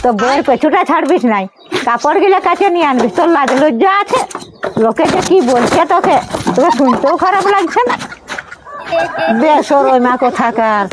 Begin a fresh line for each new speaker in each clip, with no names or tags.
তো বইয়ের পেছুটা ছাড়বিস নাই, কাপড় গিলা কাছে নিয়ে আনবিস। তোর লাজ লজ্জা আছে? লোকে যে কি বলছে তোকে, তোকে শুনতেও খারাপ লাগছে না? বেসরই মা কোথাকার।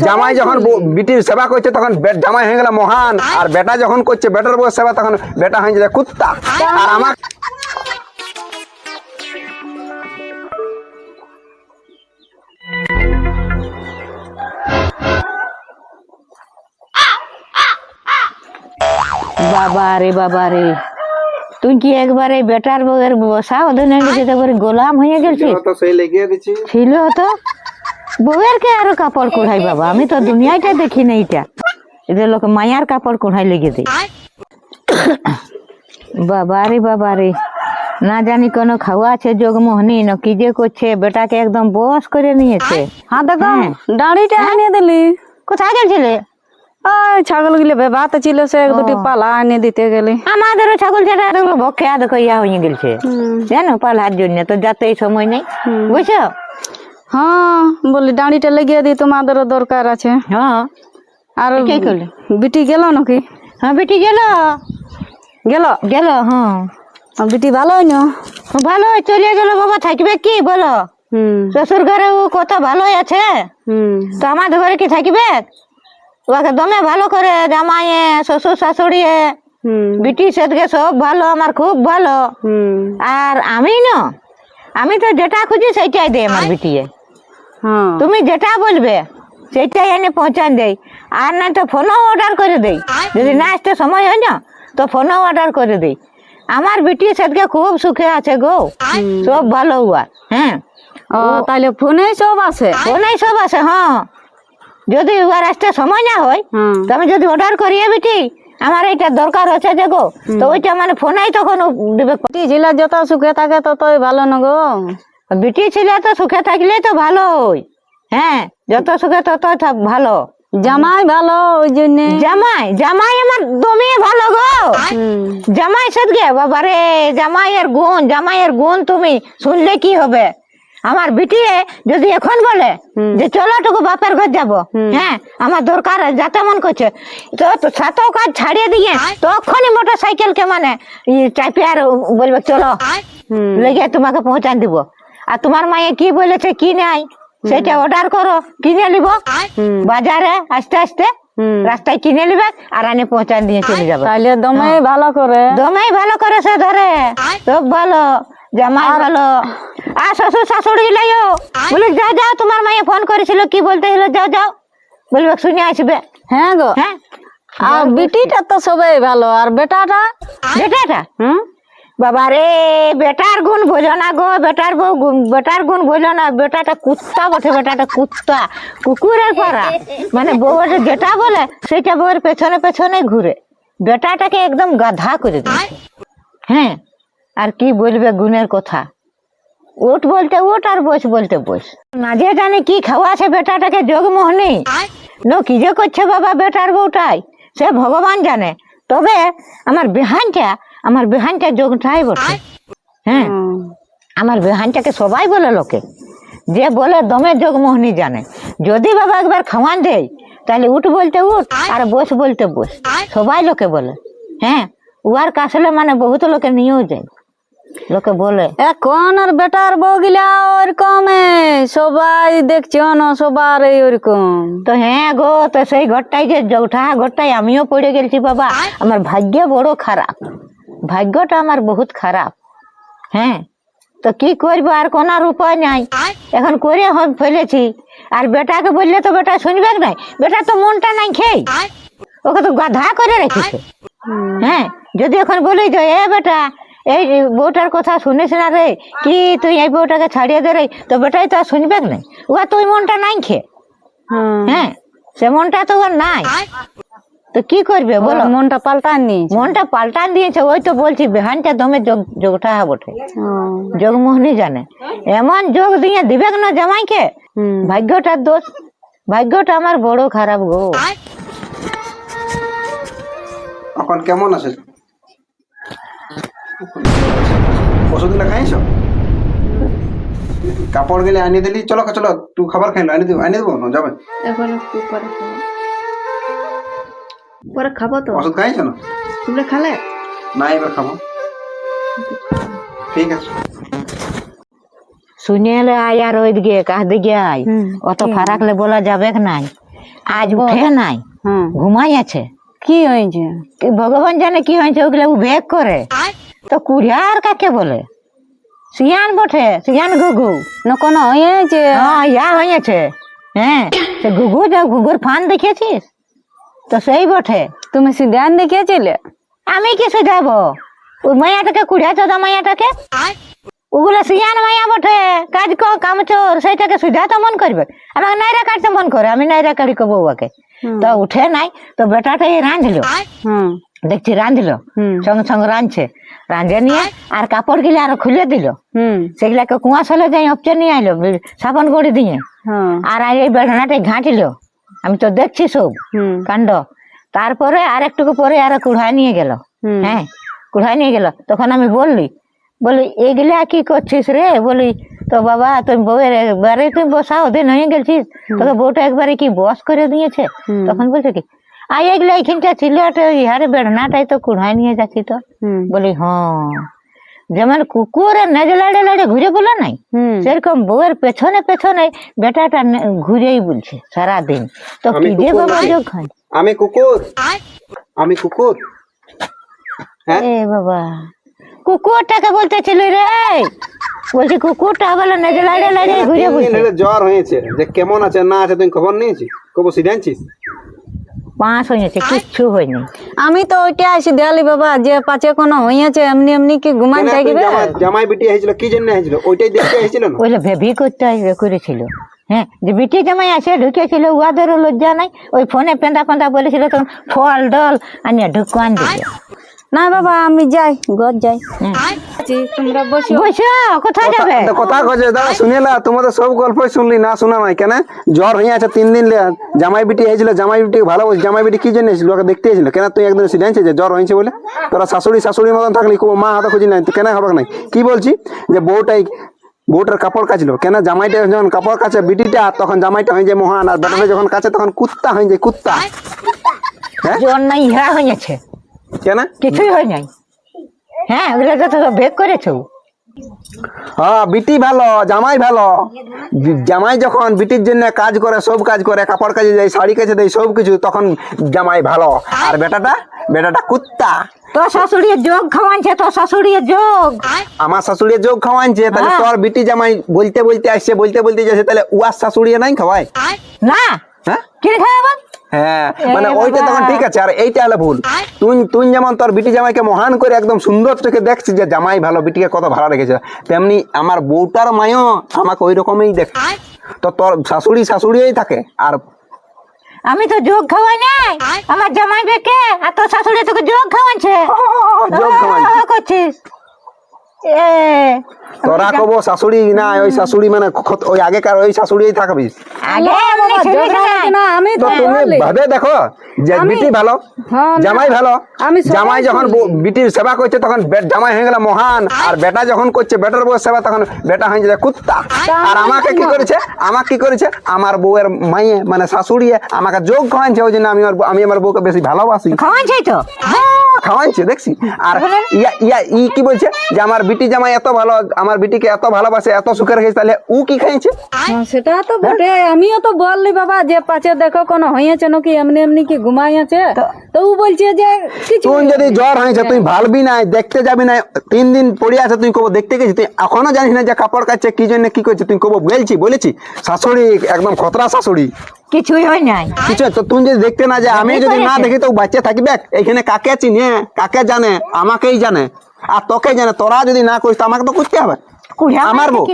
জামাই যখন বিটির সেবা করছে তখন জামাই হয়ে গেল মহান, আর বেটা যখন করছে বেটার বউ সেবা তখন বেটা হয়ে যায় কুত্তা। আর আমার
বাবা রে, তুই কি একবারে বেটার বউয়ের বসা অধীনে গোলাম হয়ে গেছিস? ছিল তো বউয়ের কে আরো কাপড় কুড়াই বাবা, আমি তো দুনিয়াটা দেখি না। এটা এদের লোক মায়ার কাপড় কুড়াই লেগে দেয়। বাবা রে, না জানি কোন খাওয়া আছে যোগমোহনী না কি যে করছে, বেটাকে একদম বস করে নিয়েছে।
হ্যাঁ দেখো দাঁড়িটা আনিয়ে দিলি।
কোথায় গেছিলে?
ছাগল গুলো বেবাতে ছিল, সে এক দুটি পালা আনিয়ে দিতে গেলে।
আমাদেরও ছাগল যেটা বকে দেখো ইয়া হয়ে গেছে জানো, পালার জন্য তো যাতে সময় নেই, বুঝছো?
হ্যাঁ বলি দাঁড়িটা লাগিয়ে দিই, তোমাদেরও দরকার আছে।
হ্যাঁ
আর
কি করলে?
বিটি গেল নাকি?
হ্যাঁ বিটি গেল। হ্যাঁ
বিটি ভালো হইনি?
ভালো চলে গেল বাবা, থাকবে কি বলো? শ্বশুর ঘরে ও কত ভালোই আছে, তো আমাদের ঘরে কি থাকবে? ওকে দমে ভালো করে জামাইয়ে শ্বশুর শাশুড়ি বিটি সেদিকে সব ভালো, আমার খুব ভালো। আর আমি তো যেটা খুঁজি সেইটাই দেয় আমার বিটিয়ে। তুমি যেটা বলবে সেইটাই এনে পৌঁছান দেয়, আর না তো ফোনও অর্ডার করে দেই। যদি না আসতে সময় হয় না তো ফোনও অর্ডার করে দেই। আমার বিটি সেদিকে খুব সুখে আছে গো, সব ভালো হুয়া। হ্যাঁ
তাহলে ফোনে সব আছে?
ফোনেই সব আছে। হ্যাঁ যদি এবার আসতে সময় না হয় তো আমি যদি অর্ডার করিয়ে বিটি আমার এইটা দরকার আছে যে গো, তো ওইটা মানে ফোনেই তখন দিবে।
ছেলে যত সুখে থাকে ততই ভালো না গো।
বিটি ছেলে তো সুখে থাকলে তো ভালো হয়। হ্যাঁ যত সুখে ততই ভালো।
জামাই ভালো ওই জন্য।
জামাই আমার দমে ভালো গো। জামাই সদগে বাবারে, জামাইয়ের গুণ তুমি শুনলে কি হবে? আমার বিটিয়ে যদি এখন বলে যে চলো টুকু বাপের ঘর যাবো, হ্যাঁ আমার দরকার যাতে মন করছে, তো সাতও কাজ ছাড়িয়ে দিয়ে তখনই মোটর সাইকেলকে মানে চাপে আর বলবে চলো লেগে তোমাকে পৌঁছান দিব। আর তোমার মায়ে কি বলেছে কি নাই সেটা অর্ডার করো, কিনে নিব বাজারে আস্তে আস্তে রাস্তায় কিনে নিবে আর আনে পৌঁছান দিয়ে চলে যাবে।
তাহলে দমেই ভালো করে
সে ধরে সব ভালো, জামাই ভালো। আর শ্বশুর শাশুড়ি লাইও বলে যাও তোমার মায়ে ফোন করেছিল কি বলতে হলো, যাও বলবে শুনে আসবে।
হ্যাঁ গো।
হ্যাঁ
আর বিটিটা তো সবাই ভালো, আর বেটাটা
বাবারে বেটার গুণ বোঝো না গো, বেটার গুণ বোঝো না। বেটাটা কুত্তা বটে, বেটাটা কুত্তা, কুকুরের পাড়া। মানে বউ যেটা বলে সেটা বউয়ের পেছনে পেছনে ঘুরে, বেটাটাকে একদম গাধা করে দিয়েছে। হ্যাঁ আর কি বলবে গুণের কথা, ওট বলতে ওট আর বস বলতে বস। না যে জানে কি খাওয়া আছে বেটাটাকে যোগমোহনী কি যে করছে বাবা বেটার বউটাই সে ভগবান জানে। তবে আমার বেহানটা যোগটাই বটে। হ্যাঁ আমার বেহানটাকে সবাই বলে, লোকে যে বলে দমে যোগমোহনী জানে। যদি বাবা একবার খাওয়ান দেয় তাহলে উঠ বলতে উঠ আর বস বলতে বস, সবাই লোকে বলে। হ্যাঁ উয়ার কাছলে মানে বহুত লোকে নিয়েও যায়, লোকে বলে
এখন আর বেটার বউ গিলা ওরকম সবাই দেখছি না, সবার ওরকম।
তো হ্যাঁ গো, তো সেই ঘরটাই যে যৌঠা ঘরটাই আমিও পড়ে গেছি বাবা। আমার ভাগ্য বড় খারাপ, ভাগ্যটা আমার বহুত খারাপ। হ্যাঁ তো কি করবো, আর কোনার উপায় নাই, এখন করে ফেলেছি। আর বেটাকে বললে তো বেটা শুনবে নাই, বেটা তো মনটা নাই খেয়ে ওকে তো গাধা করে রেখেছে। হ্যাঁ যদি এখন বলি যে এ বেটা এই বউটার কথা শুনিস না রে, কি তুই এই বউটাকে ছাড়িয়ে দে রে, তো বেটাই তো আর শুনবে নাই, ওর তো ওই মনটা নাই খেয়ে। হ্যাঁ সে মনটা তো ওর নাই, তো কি করবে বলো?
মনটা পাল্টান দিয়েছে। ওই তো বলছি বেহানটা দমে যোগটা বটে, যোগমোহনী জানে। এমন যোগ দিয়ে দিবে না জামাইকে, ভাগ্যটার দোষ। ভাগ্যটা আমার বড় খারাপ গো।
এখন কেমন আছে? ওষুধ গুলা খাইছ? কাপড় গেলে আনিয়ে দিলি, চলো তুই খাবার খাইলো আনিয়ে দেবো যাবে।
এখন একটু পরে
পরে খাবো তো।
ওষুধ খাইছো না?
তোমরা খালে?
না, এবার খাবো। ঠিক আছে।
শুনে এলে আয় আর ওইদিকে কাহ দিকে আয়, অত ফারাকলে বলা যাবে নাই। আজ উঠে নাই, ঘুমাই আছে।
কি হয়েছে?
কি ভগবান জানে কি হয়েছে, ওগুলো ও বেগ করে। তো কুড়িয়ার কাকে বলে? শিয়ান বটে, শিয়ান ঘুঘু।
না কোনো হয়েছে?
হ্যাঁ, ইয়া হয়েছে। হ্যাঁ, সে ঘুঘু যা ঘুঘুর ফান দেখেছিস তো সেই বটে।
তুমি সিদ্ধান দেখিয়েছিলে?
আমি কি শুধাবো? ওই মায়াটাকে কুড়িয়া চোদা মায়াটাকে, ওগুলো শিয়ান মায়া বটে, কাজ কামচোর, সেইটাকে সুধাতে মন করবে। আমাকে নাইরা কাটতে মন করে, আমি নাইরা কাড়ি কব ওকে। তো উঠে নাই, তো বেটাটা এই রাঁধলো, দেখছি রাঁধলো, সঙ্গে সঙ্গে রাঁধছে, রাঁধে নিয়ে আর কাপড় গিলে আরো খুলে দিল। সেগুলাকে কুয়া সলে যাই অপচে নিয়ে আইলো সাবান গড়ি দিয়ে, আর এই বেড়ানাটাই ঘাঁটলো। আমি তো দেখছি সব কাণ্ড। তারপরে আর একটুকু পরে আর কুড়াই নিয়ে গেল। হ্যাঁ, কুড়াই নিয়ে গেল। তখন আমি বলি এগুলা কি করছিস রে? বলি তো বাবা তুমি বউয়ের একবারে তুমি বসা ওদের হয়ে গেছিস, তোকে বউটা একবারে কি বস করে দিয়েছে। তখন বলছে কি এগুলা এইখানটা ছিল, ইহারে বেড়নাটাই তো কুড়াই নিয়ে যাচ্ছি। তো বলি হ্যাঁ, যেমন কুকুরের নেজে লাড়ে লাড়ে ঘুরে বলে নাই, সেরকম বউয়ের পেছনে পেছনে বেটাটা ঘুরেই বলছে সারাদিন। তো কি যে বাবা যোগ হয়।
আমি কুকুর, আমি কুকুর।
এ বাবা, কুকুরটাকে বলতেছিল রে, বলছি কুকুরটা বলে নেজে লাড়ে লাড়ে ঘুরে বলছে।
জ্বর হয়েছে, যে কেমন আছে না আছে তুমি খবর নিয়েছি? কব সিদ্ধানছিস?
5 হয়েছে, কিচ্ছু হয়নি।
আমি তো ওইটা আসি দেয়ালি বাবা, যে পাঁচে কোনো হয়েছে এমনি এমনি কি ঘুমান থাকবে?
জামাই বিটি হয়েছিল, কি জন্য হয়েছিল? ওইটাই দেখতে হয়েছিল না?
ওইটা ভেবি করতে করেছিল। হ্যাঁ, যে বিটি জামাই আসে ঢুকেছিল, উহাদেরও লজ্জা নাই। ওই ফোনে পেন্দা পেন্দা বলেছিল, তখন ফল ডল আনিয়া ঢুকান দিল।
না বাবা আমি যাই, ঘর যাই। তোমরা বসো।
বসো, কোথায় যাবে?
কথা কছে দাদা শুনিলা, তোমাদের সব গল্পই শুনলি, না শোনা নাই কেন? জ্বর হয়ে আছে 3 দিন, জামাই বিটি হয়েছিল, জামাই বিটি ভালো, জামাই বিটি কি জন্য এসেছিল? ওকে দেখতে এসেছিল কেন? তুই একদিন সিদ্ধান্ত যে জ্বর হয়েছে বলে, তোরা শাশুড়ির মতন থাকলি, মা হাতে খুঁজি নাই, কেন হবে নাই? কি বলছি যে বউটার কাপড় কাচলো কেন? জামাইটা যখন কাপড় কাচে বিটিটা, তখন জামাইটা হয়ে যায় মহান, আর বেটাটা যখন কাচে তখন কুত্তা হয়ে যায়, কুত্তা। হ্যাঁ,
জ্বর নাই, ইহা হয়েছে,
কেন?
কিছুই হয় নাই। হ্যাঁ, ওগুলো তো ভেগ করেছো।
হ্যাঁ, বিটি ভালো, জামাই ভালো। জামাই যখন বিটির জন্য কাজ করে, সব কাজ করে, কাপড় কাচে দেয়, শাড়ি কাচে দেয়, সব কিছু, তখন জামাই ভালো। আর বেটাটা কুত্তা।
তোর শাশুড়ির যোগ খাওয়ানছে, তোর শাশুড়ির যোগ।
আমার শাশুড়ির যোগ খাওয়াইছে, তাহলে তোর বিটি জামাই বলতে বলতে আসছে, বলতে বলতে যাচ্ছে, তাহলে উয়ার শাশুড়ি নাই খাওয়ায়
না?
হ্যাঁ,
কিনে খাওয়াবেন?
হ্যাঁ, মানে ওইটা তখন ঠিক আছে, আর এইটা হলো ভুল। তুই যেমন তোর বিটি জামাইকে মহান করে একদম সুন্দর চোখে দেখছিস যে জামাই ভালো, বিটিকে কত ভালো রেখেছে, তেমনি আমার বউটার মায়ও আমাকে ওই রকমই দেখে। তো তোর শাশুড়িই থাকে। আর
আমি তো যোগ খাওয়াই নাই, আমার জামাই বেকে, আর তোর শাশুড়ি তোকে যোগ খাওয়াচ্ছে।
যোগ খাওয়াইছে
করছিস
তোরা কব শাশুড়ি না, ওই শাশুড়ি মানে ওই আগেকার ওই শাশুড়ি থাকবি। তো তুমি ভাবে দেখো যে বিটি ভালো, জামাই ভালো। জামাই যখন বিটির সেবা করছে তখন জামাই হয়ে গেল মহান, আর বেটা যখন করছে বেটার বউয়ের সেবা তখন বেটা হয়ে যায় কুত্তা। আর আমাকে কি করেছে? আমার বউয়ের মাইয়ে মানে শাশুড়ি আমাকে যোগ খাওয়াইছে, ওই জন্য আমি আমার বউকে বেশি ভালোবাসি।
খাওয়াইছে তো,
খাওয়াইছে দেখছি। আর কি বলছে যে আমার বিটি জামাই এত ভালো, আমার বিটিকে এত ভালোবাসে, এত সুখে রেখেছে, তাহলে ও কি খাইছে?
সেটা তো বটে, আমিও তো বললি বাবা যে পাঁচে দেখো কোনো হয়েছে নাকি এমনি এমনি কি ঘুমাই আছে, তো ও বলছে যে কিছু।
তুই যদি জ্বর হয়েছে তুই ভালবি না, দেখতে যাবি না, 3 দিন পড়ে আছে, তুই কব দেখতে গেছিস, তুই এখনো জানিস না যে কাপড় কাচ্ছে কি জন্য কি করছে, তুই কব বলেছি শাশুড়ি একদম খতরা শাশুড়ি,
কিছুই হয় নাই
কিছু। তো তুই যদি দেখতে না, যে আমি যদি না দেখি তো বাচ্চা থাকবে এইখানে, কাকে চিনে, কাকে জানে, আমাকেই জানে আর তোকেই জানে। তোরা যদি না করিস তো আমাকে তো করতে হবে। আমার বউ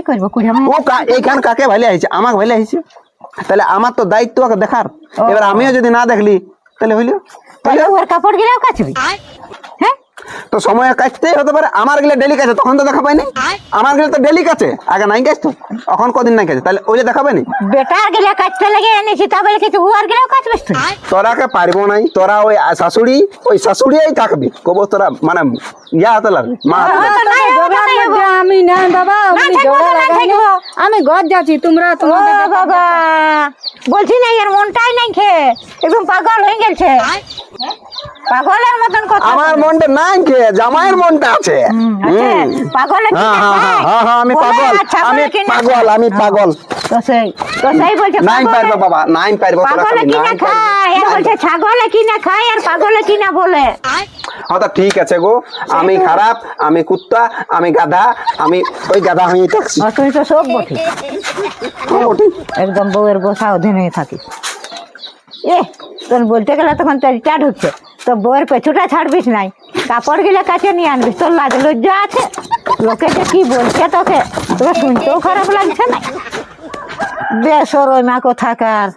ও এইখান কাকে ভালো হয়েছে, আমাকে ভালো হয়েছে, তাহলে আমার তো দায়িত্ব ওকে দেখার। এবার আমিও যদি না দেখলি তাহলে হইলো,
কাপড় গিরাও কাচবি। হ্যাঁ,
তো সময় কাটতেই হতে পারে। আমার গেলে ডেলি কাছে, তখন তো দেখা পাইনি। আমার গেলে তো ডেলি কাছে, আগে নাই কাছে, তো এখন কদিন নাই কাছে, তাহলে ওই যে দেখা পাইনি।
বেটার গেলে কাটতে লাগে এনেছি, তা বলে কিছু উয়ার গেলেও কাটবিস তুই?
তোরাকে পারবো নাই, তোরা ওই শাশুড়িই থাকবি, কব তোরা মানে ইয়া হতে লাগবে, মা হতে লাগবে।
তো নাই হবে,
ঝগড়ার
নাই হবে।
মধ্যে আমি নাই বাবা,
না
আমি
থাকবো,
ঝগড়া
না
লাগাই না।
থাকবো।
আমি ঘর যাচ্ছি, তোমরা
ও
তোমাদের
বাবা, বলছি না এর মনটাই নাই খেয়ে একদম পাগল হয়ে গেছে, পাগলের মতন কথা।
আমার মনটা নাই কে, জামাইয়ের মনটা আছে।
আছে, পাগলে কি
হ্যাঁ
না
হ্যাঁ
খায়?
হ্যাঁ হ্যাঁ, আমি
বলে,
পাগল,
আচ্ছা,
আমি
বলে কি না
পাগল,
খায়?
আমি পাগল।
তো সেই বলছে
নাই
পাগলে-
পারবো বাবা, নাই পারবো, তোরা
পাগলে
খাবি,
কি না
নাই পারবো।
খায়, আর বলছে ছাগলে কি না খায়, আর পাগলে কি না বলে।
হ্যাঁ তো ঠিক আছে গো, আমি খারাপ, আমি কুত্তা, আমি গাধা, আমি ওই গাধা হয়ে থাকছি।
আর তুই তো সব বটি, একদম বউয়ের বসা অধীনে থাকিস। তোর বলতে গেলে তখন তোর ইটা ঢুকছে, তো বউয়ের পেছুটা ছাড়বিস নাই, কাপড় গিলে কাছে নিয়ে আনবিস, তোর লাজ লজ্জা আছে? লোকে যে কি বলছে তোকে, তোকে শুনতেও খারাপ লাগছে না? বেসর ওই মা কোথাকার।